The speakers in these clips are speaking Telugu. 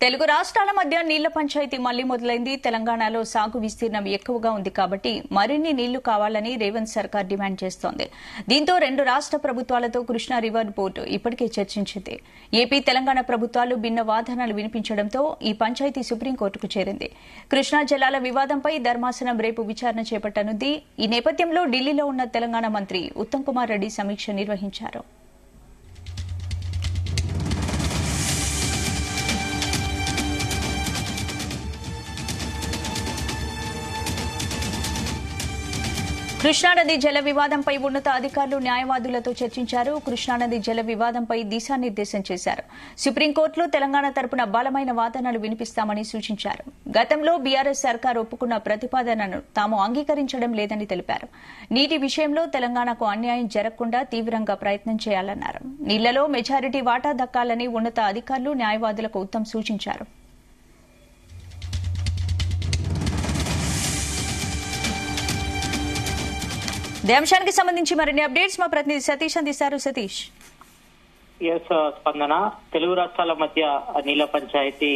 తెలుగు రాష్ట్రాల మధ్య నీళ్ల పంచాయతీ మళ్లీ మొదలైంది. తెలంగాణలో సాగు విస్తీర్ణం ఎక్కువగా ఉంది కాబట్టి మరిన్ని నీళ్లు కావాలని రేవంత్ సర్కార్ డిమాండ్ చేస్తోంది. దీంతో రెండు రాష్ట్ర ప్రభుత్వాలతో కృష్ణా రివర్ బోర్డు ఇప్పటికే చర్చించింది. ఏపీ తెలంగాణ ప్రభుత్వాలు భిన్న వాదనలు వినిపించడంతో ఈ పంచాయతీ సుప్రీంకోర్టుకు చేరింది. కృష్ణా జలాల వివాదంపై ధర్మాసనం రేపు విచారణ చేపట్టనుంది. ఈ నేపథ్యంలో ఢిల్లీలో ఉన్న తెలంగాణ మంత్రి ఉత్తమ్ కుమార్ రెడ్డి సమీక్ష నిర్వహించారు. కృష్ణానది జల వివాదంపై ఉన్నత అధికారులు న్యాయవాదులతో చర్చించారు. కృష్ణానది జల వివాదంపై దిశానిర్దేశం చేశారు. సుప్రీంకోర్టులో తెలంగాణ తరపున బలమైన వాదనలు వినిపిస్తామని సూచించారు. గతంలో బీఆర్ఎస్ సర్కార్ ఒప్పుకున్న ప్రతిపాదనను తాము అంగీకరించడం లేదని తెలిపారు. నీటి విషయంలో తెలంగాణకు అన్యాయం జరగకుండా తీవ్రంగా ప్రయత్నం చేయాలన్నారు. నీళ్లలో మెజారిటీ వాటా దక్కాలని ఉన్నత అధికారులు న్యాయవాదులకు ఉత్తమ్ సూచించారు. ఈ అంశానికి సంబంధించి మరిన్ని అప్డేట్స్ మా ప్రతినిధి సతీష్ అందిస్తారు. సతీష్. స్పందన. తెలుగు రాష్ట్రాల మధ్య నీళ్ల పంచాయతీ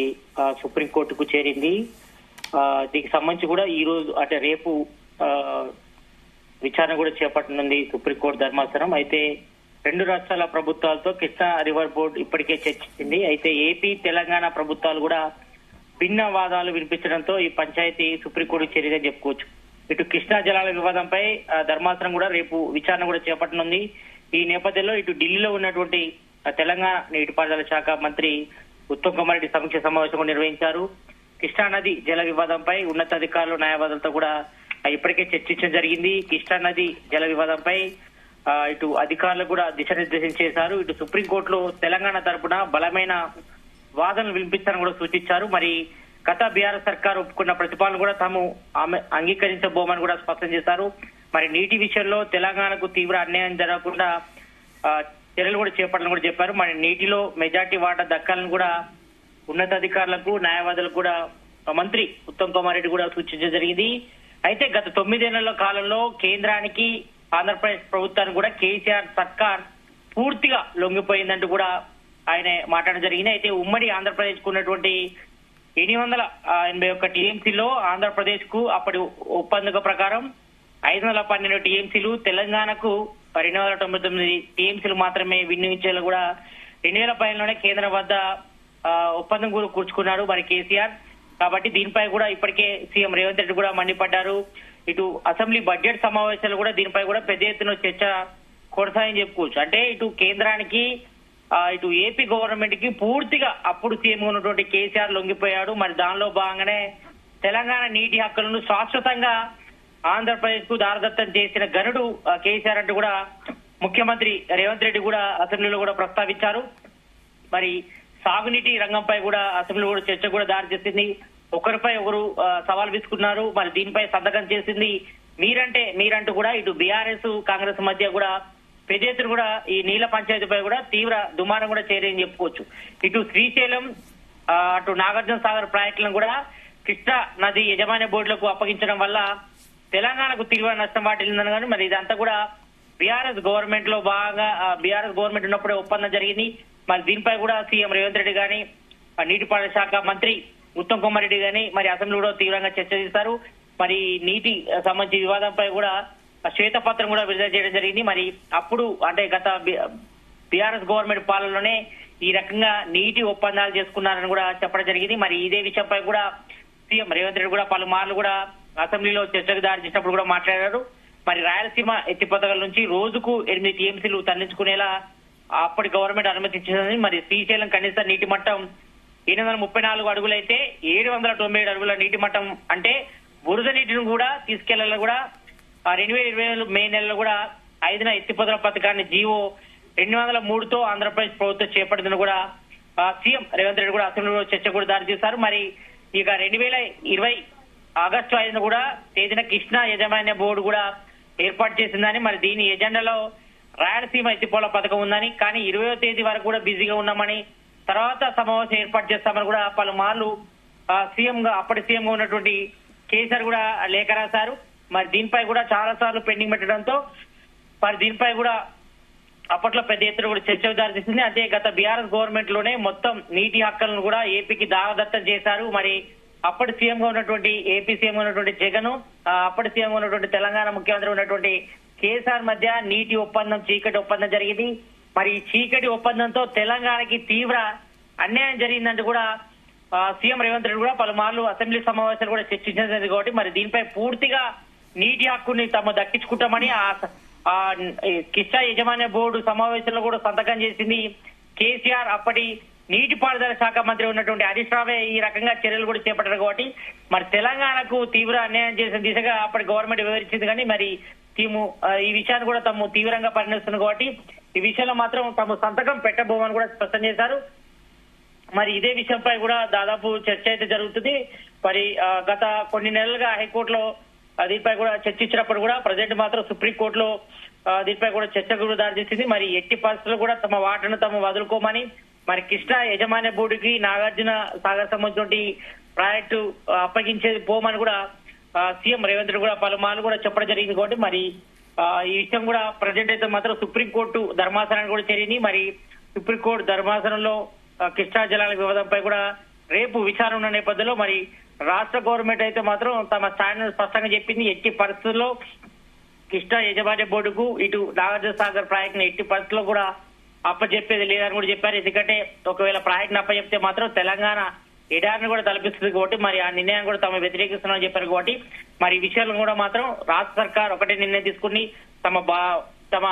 సుప్రీంకోర్టుకు చేరింది. దీనికి సంబంధించి కూడా ఈ రోజు అంటే రేపు విచారణ కూడా చేపట్టనుంది సుప్రీంకోర్టు ధర్మాసనం. అయితే రెండు రాష్ట్రాల ప్రభుత్వాలతో కృష్ణా రివర్ బోర్డు ఇప్పటికే చర్చించింది. అయితే ఏపీ తెలంగాణ ప్రభుత్వాలు కూడా భిన్న వాదాలు వినిపించడంతో ఈ పంచాయతీ సుప్రీంకోర్టుకు చేరిందని చెప్పుకోవచ్చు. ఇటు కృష్ణా జలాల వివాదంపై ధర్మాసనం కూడా రేపు విచారణ కూడా చేపట్టనుంది. ఈ నేపథ్యంలో ఇటు ఢిల్లీలో ఉన్నటువంటి తెలంగాణ నీటిపారుదల శాఖ మంత్రి ఉత్తమ్ కుమార్ రెడ్డి సమీక్ష సమావేశం నిర్వహించారు. కృష్ణానది జల వివాదంపై ఉన్నతాధికారులు న్యాయవాదులతో కూడా ఇప్పటికే చర్చించడం జరిగింది. కృష్ణానది జల వివాదంపై ఇటు అధికారులు కూడా దిశానిర్దేశం చేశారు. ఇటు సుప్రీంకోర్టులో తెలంగాణ తరపున బలమైన వాదనలు వినిపించాలని కూడా సూచించారు. మరి గత బీఆర్ఎస్ సర్కార్ ఒప్పుకున్న ప్రతిపాదన కూడా తాము అంగీకరించబోమని కూడా స్పష్టం చేశారు. మరి నీటి విషయంలో తెలంగాణకు తీవ్ర అన్యాయం జరగకుండా చర్యలు కూడా చేపట్టాలని కూడా చెప్పారు. మరి నీటిలో మెజార్టీ వాటా దక్కాలని కూడా ఉన్నతాధికారులకు న్యాయవాదులకు కూడా మంత్రి ఉత్తమ్ కుమార్ రెడ్డి కూడా సూచించడం జరిగింది. అయితే గత 9 ఏళ్ల కాలంలో కేంద్రానికి ఆంధ్రప్రదేశ్ ప్రభుత్వానికి కూడా కేసీఆర్ సర్కార్ పూర్తిగా లొంగిపోయిందంటూ కూడా ఆయన మాట్లాడడం జరిగింది. అయితే ఉమ్మడి ఆంధ్రప్రదేశ్ కు ఉన్నటువంటి 881 టీఎంసీలో ఆంధ్రప్రదేశ్ కు అప్పటి ఒప్పందం ప్రకారం 512 టీఎంసీలు, తెలంగాణకు 299 టీఎంసీలు మాత్రమే వినియోగించేలా కూడా 2015లోనే కేంద్రం వద్ద ఒప్పందం కూడా కూర్చుకున్నారు మరి కేసీఆర్. కాబట్టి దీనిపై కూడా ఇప్పటికే సీఎం రేవంత్ రెడ్డి కూడా మండిపడ్డారు. ఇటు అసెంబ్లీ బడ్జెట్ సమావేశాలు కూడా దీనిపై కూడా పెద్ద ఎత్తున చర్చ కొనసాగని చెప్పుకోవచ్చు. అంటే ఇటు కేంద్రానికి ఇటు ఏపీ గవర్నమెంట్ కి పూర్తిగా అప్పుడు సీఎం ఉన్నటువంటి కేసీఆర్ లొంగిపోయాడు. మరి దానిలో భాగంగానే తెలంగాణ నీటి హక్కులను శాశ్వతంగా ఆంధ్రప్రదేశ్ కు దారదత్తం చేసిన గనుడు కేసీఆర్ అంటూ కూడా ముఖ్యమంత్రి రేవంత్ రెడ్డి కూడా అసెంబ్లీలో కూడా ప్రస్తావించారు. మరి సాగునీటి రంగంపై కూడా అసెంబ్లీలో కూడా చర్చ కూడా దారి చేసింది. ఒకరిపై ఒకరు సవాల్ విసుకున్నారు. మరి దీనిపై సంతకం చేసింది మీరంటూ కూడా ఇటు బీఆర్ఎస్ కాంగ్రెస్ మధ్య కూడా పెద్ద ఎత్తున కూడా ఈ నీళ్ల పంచాయతీపై కూడా తీవ్ర దుమారం కూడా చేరని చెప్పుకోవచ్చు. ఇటు శ్రీశైలం అటు నాగార్జున సాగర్ ప్రాజెక్టులను కూడా కృష్ణా నది యజమాన్య బోర్డులకు అప్పగించడం వల్ల తెలంగాణకు తీవ్ర నష్టం వాటిల్లిందని కానీ మరి ఇదంతా కూడా బీఆర్ఎస్ గవర్నమెంట్ లో బాగా బీఆర్ఎస్ గవర్నమెంట్ ఉన్నప్పుడే ఒప్పందం జరిగింది. మరి దీనిపై కూడా సీఎం రేవంత్ రెడ్డి గాని నీటిపారుదల శాఖ మంత్రి ఉత్తమ్ కుమార్ రెడ్డి గాని మరి అసెంబ్లీలో తీవ్రంగా చర్చ చేశారు. మరి నీటి సంబంధించి వివాదంపై కూడా శ్వేతపత్రం కూడా విడుదల చేయడం జరిగింది. మరి అప్పుడు అంటే గత బీఆర్ఎస్ గవర్నమెంట్ పాలనలోనే ఈ రకంగా నీటి ఒప్పందాలు చేసుకున్నారని కూడా చెప్పడం జరిగింది. మరి ఇదే విషయంపై కూడా సీఎం రేవంత్ రెడ్డి కూడా పలుమార్లు కూడా అసెంబ్లీలో చర్చకు దారి చేసినప్పుడు కూడా మాట్లాడారు. మరి రాయలసీమ ఎత్తిపోతల నుంచి రోజుకు 8 టీఎంసీలు తరలించుకునేలా అప్పటి గవర్నమెంట్ అనుమతించిందని. మరి శ్రీశైలం కనీస నీటి మట్టం 834 అడుగులైతే 797 అడుగుల నీటి మట్టం అంటే బురద నీటిని కూడా తీసుకెళ్లాలని కూడా 2020 మే నెలలో కూడా 5వ ఎత్తిపోతల పథకాన్ని జీవో 203తో ఆంధ్రప్రదేశ్ ప్రభుత్వం చేపట్టిందని కూడా సీఎం రేవంత్ రెడ్డి కూడా అసెంబ్లీలో చర్చ కూడా దారి చేశారు. మరి ఇక 2020 ఆగస్టు 5న కూడా తేదీన కృష్ణా యజమాన్య బోర్డు కూడా ఏర్పాటు చేసిందని, మరి దీని ఎజెండాలో రాయలసీమ ఎత్తిపోతల పథకం ఉందని, కానీ 20వ తేదీ వరకు కూడా బిజీగా ఉన్నామని, తర్వాత సమావేశం ఏర్పాటు చేస్తామని కూడా పలుమార్లు అప్పటి సీఎంగా ఉన్నటువంటి కేసీఆర్ కూడా లేఖ రాశారు. మరి దీనిపై కూడా చాలా సార్లు పెండింగ్ పెట్టడంతో మరి దీనిపై కూడా అప్పట్లో పెద్ద ఎత్తున కూడా చర్చకు దారితీసింది. అంతే గత బీఆర్ఎస్ గవర్నమెంట్ లోనే మొత్తం నీటి హక్కులను కూడా ఏపీకి దాగదత్తం చేశారు. మరి అప్పటి సీఎం గా ఉన్నటువంటి ఏపీ సీఎం గా ఉన్నటువంటి జగన్, అప్పటి సీఎం గా ఉన్నటువంటి తెలంగాణ ముఖ్యమంత్రి ఉన్నటువంటి కేసీఆర్ మధ్య నీటి ఒప్పందం, చీకటి ఒప్పందం జరిగింది. మరి ఈ చీకటి ఒప్పందంతో తెలంగాణకి తీవ్ర అన్యాయం జరిగిందంటూ కూడా సీఎం రేవంత్ రెడ్డి కూడా పలుమార్లు అసెంబ్లీ సమావేశాలు కూడా చర్చించింది. కాబట్టి మరి దీనిపై పూర్తిగా నీటి హక్కుని తాము దక్కించుకుంటామని కిష్టా యజమాన్య బోర్డు సమావేశంలో కూడా సంతకం చేసింది కేసీఆర్. అప్పటి నీటిపారుదల శాఖ మంత్రి ఉన్నటువంటి హరీష్ రావే ఈ రకంగా చర్యలు కూడా చేపట్టారు. కాబట్టి మరి తెలంగాణకు తీవ్ర అన్యాయం చేసిన దిశగా అప్పటి గవర్నమెంట్ వివరించింది. కానీ మరి ఈ విషయాన్ని కూడా తాము తీవ్రంగా పరిగణిస్తుంది. కాబట్టి ఈ విషయంలో మాత్రం తాము సంతకం పెట్టబోమని కూడా స్పష్టం చేశారు. మరి ఇదే విషయంపై కూడా దాదాపు చర్చ అయితే జరుగుతుంది. మరి గత కొన్ని నెలలుగా హైకోర్టులో దీనిపై కూడా చర్చించినప్పుడు కూడా ప్రజెంట్ మాత్రం సుప్రీంకోర్టులో దీనిపై కూడా చర్చకు కూడా దారితీసింది. మరి ఎట్టి పరిస్థితుల్లో కూడా తమ వాటను తాము వదులుకోమని మరి కృష్ణా యజమాన్య బోర్డుకి నాగార్జున సాగర్ సంబంధించిన ప్రాజెక్టు అప్పగించేది పోమని కూడా సీఎం రేవంత్ రెడ్డి కూడా పలుమార్లు కూడా చెప్పడం జరిగింది. కాబట్టి మరి ఈ విషయం కూడా ప్రజెంట్ అయితే మాత్రం సుప్రీంకోర్టు ధర్మాసనాన్ని కూడా చేరింది. మరి సుప్రీంకోర్టు ధర్మాసనంలో కృష్ణా జలాల వివాదంపై కూడా రేపు విచారణ ఉన్న నేపథ్యంలో మరి రాష్ట్ర గవర్నమెంట్ అయితే మాత్రం తమ స్థాయిని స్పష్టంగా చెప్పింది. ఎట్టి పరిస్థితుల్లో కృష్ణా యజమాన్య బోర్డుకు ఇటు నాగార్జున సాగర్ ప్రాజెక్ట్ ఎట్టి పరిస్థితుల్లో కూడా అప్పచెప్పేది లేదని కూడా చెప్పారు. ఎందుకంటే ఒకవేళ ప్రాజెక్ట్ అప్పచెప్తే మాత్రం తెలంగాణ ఎడారిని కూడా తలపిస్తుంది. కాబట్టి మరి ఆ నిర్ణయం కూడా తమ వ్యతిరేకిస్తున్నామని చెప్పారు. కాబట్టి మరి ఈ విషయాలను కూడా మాత్రం రాష్ట్ర సర్కార్ ఒకటే నిర్ణయం తీసుకుని తమ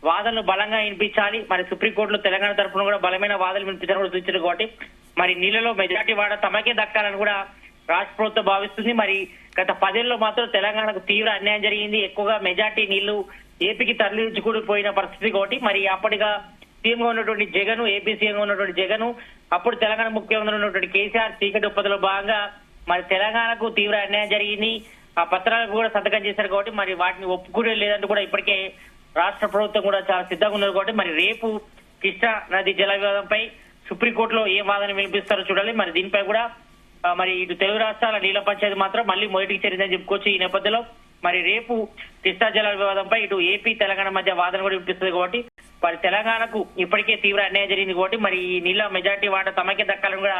వాదనలు బలంగా వినిపించాలి. మరి సుప్రీంకోర్టులో తెలంగాణ తరఫున కూడా బలమైన వాదనలు వినిపించాలని కూడా సూచించారు. కాబట్టి మరి నీళ్లలో మెజార్టీ వాడ తమకే దక్కాలని కూడా రాష్ట్ర ప్రభుత్వం భావిస్తుంది. మరి గత 10 ఏళ్లలో మాత్రం తెలంగాణకు తీవ్ర అన్యాయం జరిగింది. ఎక్కువగా మెజార్టీ నీళ్లు ఏపీకి తరలించుకుపోయిన పరిస్థితి. కాబట్టి మరి అప్పటిగా సీఎంగా ఉన్నటువంటి జగన్, ఏపీ సీఎంగా ఉన్నటువంటి జగన్, అప్పుడు తెలంగాణ ముఖ్యమంత్రి ఉన్నటువంటి కేసీఆర్ చీకటి ఒప్పందంలో భాగంగా మరి తెలంగాణకు తీవ్ర అన్యాయం జరిగింది. ఆ పత్రాలకు కూడా సంతకం చేశారు. కాబట్టి మరి వాటిని ఒప్పుకునే లేదంటూ కూడా ఇప్పటికే రాష్ట్ర ప్రభుత్వం కూడా చాలా సిద్ధంగా ఉన్నారు. కాబట్టి మరి రేపు కృష్ణా నది జల వివాదంపై సుప్రీంకోర్టులో ఏం వాదన వినిపిస్తారో చూడాలి. మరి దీనిపై కూడా మరి ఇటు తెలుగు రాష్ట్రాల నీళ్ల పంచాయతీ మాత్రం మళ్ళీ మొదటికి చేరిందని చెప్పుకోవచ్చు. ఈ నేపథ్యంలో మరి రేపు కృష్ణా జలాల వివాదంపై ఇటు ఏపీ తెలంగాణ మధ్య వాదన కూడా వినిపిస్తుంది. కాబట్టి మరి తెలంగాణకు ఇప్పటికే తీవ్ర అన్యాయం జరిగింది. కాబట్టి మరి ఈ నీళ్ల మెజార్టీ వాటా తమకే దక్కాలని కూడా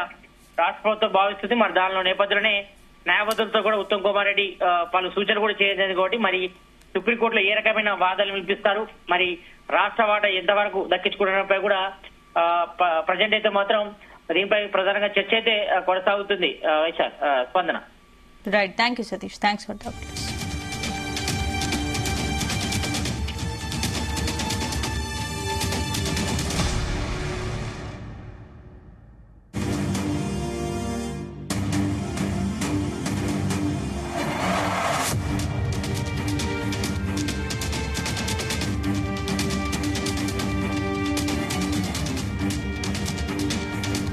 రాష్ట్ర ప్రభుత్వం భావిస్తుంది. మరి దానిలో నేపథ్యంలోనే న్యాయవాదులతో కూడా ఉత్తమ్ కుమార్ రెడ్డి పలు సూచనలు కూడా చేయలేదు. కాబట్టి మరి సుప్రీంకోర్టులో ఏ రకమైన వాదనలు వినిపిస్తారు, మరి రాష్ట్ర వాటా ఎంతవరకు దక్కించుకోవడంపై కూడా ప్రజెంట్ అయితే మాత్రం దీనిపై ప్రధానంగా చర్చ అయితే కొనసాగుతుంది. వైశాల్, స్పందన. Right, thank you Satish, thanks for talking.